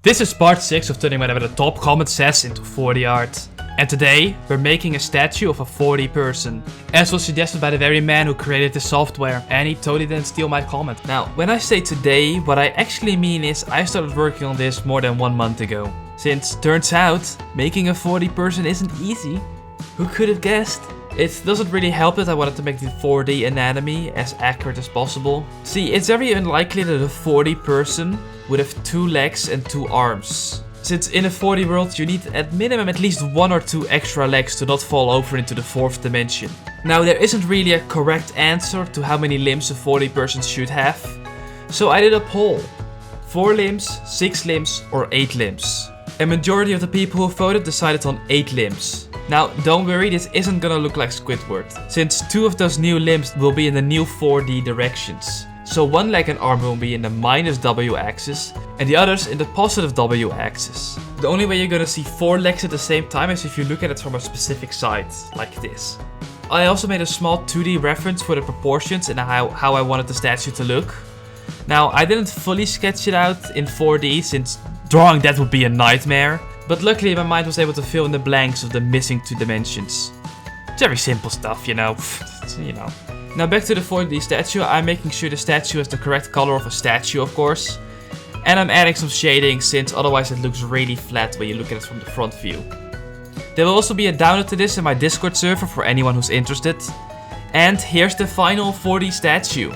This is part 6 of turning whatever the top comment says into 4D art. And today, we're making a statue of a 4D person, as was suggested by the very man who created the software, and he totally didn't steal my comment. Now, when I say today, what I actually mean is I started working on this more than 1 month ago. Since, turns out, making a 4D person isn't easy. Who could have guessed? It doesn't really help that I wanted to make the 4D anatomy as accurate as possible. See, it's very unlikely that a 4D person would have 2 legs and 2 arms. Since in a 4D world you need at minimum at least 1 or 2 extra legs to not fall over into the 4th dimension. Now there isn't really a correct answer to how many limbs a 4D person should have. So I did a poll. 4 limbs, 6 limbs or 8 limbs. A majority of the people who voted decided on 8 limbs. Now, don't worry, this isn't gonna look like Squidward, since 2 of those new limbs will be in the new 4D directions. So 1 leg and arm will be in the minus W axis, and the others in the positive W axis. The only way you're gonna see 4 legs at the same time is if you look at it from a specific side, like this. I also made a small 2D reference for the proportions and how I wanted the statue to look. Now, I didn't fully sketch it out in 4D, since drawing that would be a nightmare. But luckily my mind was able to fill in the blanks of the missing 2 dimensions. Very simple stuff, you know. Now back to the 4D statue, I'm making sure the statue has the correct color of a statue, of course. And I'm adding some shading, since otherwise it looks really flat when you look at it from the front view. There will also be a download to this in my Discord server for anyone who's interested. And here's the final 4D statue.